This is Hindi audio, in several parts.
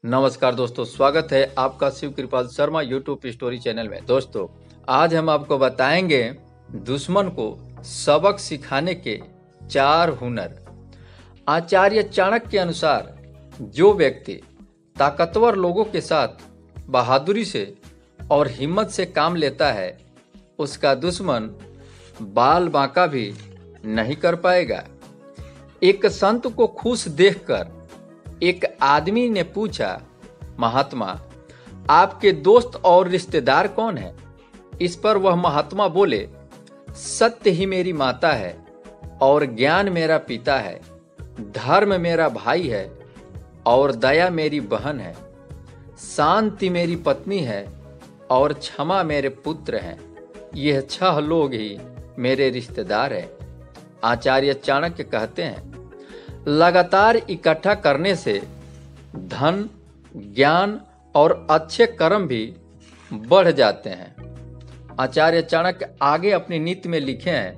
नमस्कार दोस्तों, स्वागत है आपका शिव कृपाल शर्मा यूट्यूब स्टोरी चैनल में। दोस्तों, आज हम आपको बताएंगे दुश्मन को सबक सिखाने के 4 हुनर। आचार्य चाणक्य के अनुसार जो व्यक्ति ताकतवर लोगों के साथ बहादुरी से और हिम्मत से काम लेता है, उसका दुश्मन बाल बांका भी नहीं कर पाएगा। एक संत को खुश देखकर एक आदमी ने पूछा, महात्मा, आपके दोस्त और रिश्तेदार कौन हैं? इस पर वह महात्मा बोले, सत्य ही मेरी माता है और ज्ञान मेरा पिता है, धर्म मेरा भाई है और दया मेरी बहन है, शांति मेरी पत्नी है और क्षमा मेरे पुत्र हैं। यह 6 लोग ही मेरे रिश्तेदार हैं। आचार्य चाणक्य कहते हैं, लगातार इकट्ठा करने से धन, ज्ञान और अच्छे कर्म भी बढ़ जाते हैं। आचार्य चाणक्य आगे अपनी नीति में लिखे हैं,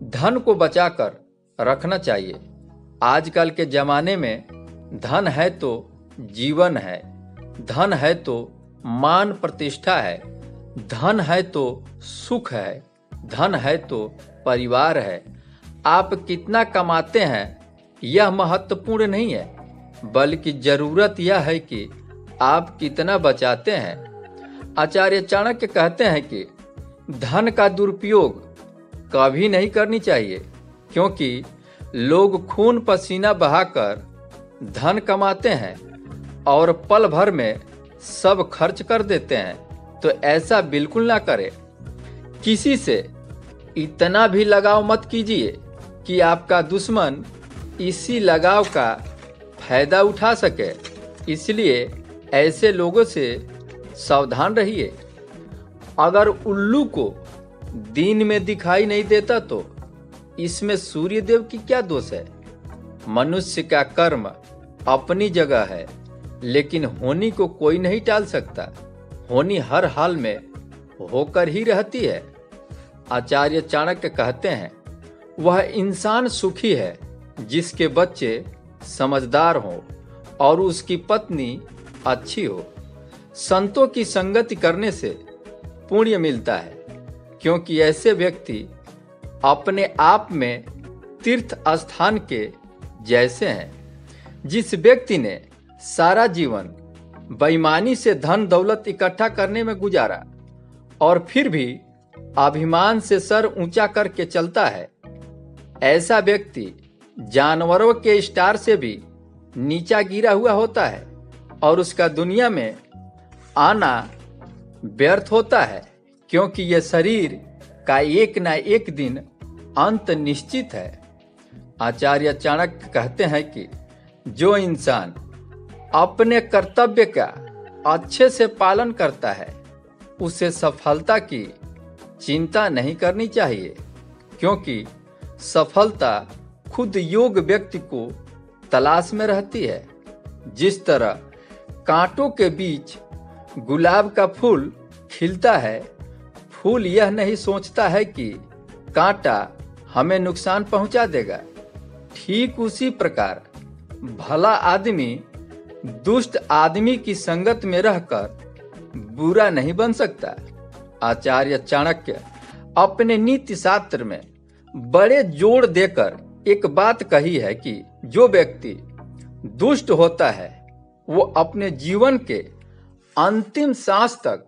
धन को बचाकर रखना चाहिए। आजकल के जमाने में धन है तो जीवन है, धन है तो मान प्रतिष्ठा है, धन है तो सुख है, धन है तो परिवार है। आप कितना कमाते हैं यह महत्वपूर्ण नहीं है, बल्कि जरूरत यह है कि आप कितना बचाते हैं। आचार्य चाणक्य कहते हैं कि धन का दुरुपयोग कभी नहीं करनी चाहिए, क्योंकि लोग खून पसीना बहाकर धन कमाते हैं और पल भर में सब खर्च कर देते हैं। तो ऐसा बिल्कुल ना करें। किसी से इतना भी लगाव मत कीजिए कि आपका दुश्मन इसी लगाव का फायदा उठा सके। इसलिए ऐसे लोगों से सावधान रहिए। अगर उल्लू को दिन में दिखाई नहीं देता तो इसमें सूर्यदेव की क्या दोष है? मनुष्य का कर्म अपनी जगह है, लेकिन होनी को कोई नहीं टाल सकता। होनी हर हाल में होकर ही रहती है। आचार्य चाणक्य कहते हैं, वह इंसान सुखी है जिसके बच्चे समझदार हों और उसकी पत्नी अच्छी हो। संतों की संगति करने से पुण्य मिलता है, क्योंकि ऐसे व्यक्ति अपने आप में तीर्थ स्थान के जैसे हैं। जिस व्यक्ति ने सारा जीवन बेईमानी से धन दौलत इकट्ठा करने में गुजारा और फिर भी अभिमान से सर ऊंचा करके चलता है, ऐसा व्यक्ति जानवरों के स्टार से भी नीचा गिरा हुआ होता है और उसका दुनिया में आना व्यर्थ होता है, क्योंकि यह शरीर का एक न एक दिन अंत निश्चित है। आचार्य चाणक्य कहते हैं कि जो इंसान अपने कर्तव्य का अच्छे से पालन करता है, उसे सफलता की चिंता नहीं करनी चाहिए, क्योंकि सफलता खुद योग्य व्यक्ति को तलाश में रहती है। जिस तरह कांटों के बीच गुलाब का फूल खिलता है, फूल यह नहीं सोचता है कि कांटा हमें नुकसान पहुंचा देगा। ठीक उसी प्रकार भला आदमी दुष्ट आदमी की संगत में रहकर बुरा नहीं बन सकता। आचार्य चाणक्य अपने नीति शास्त्र में बड़े जोर देकर एक बात कही है कि जो व्यक्ति दुष्ट होता है वो अपने जीवन के अंतिम सांस तक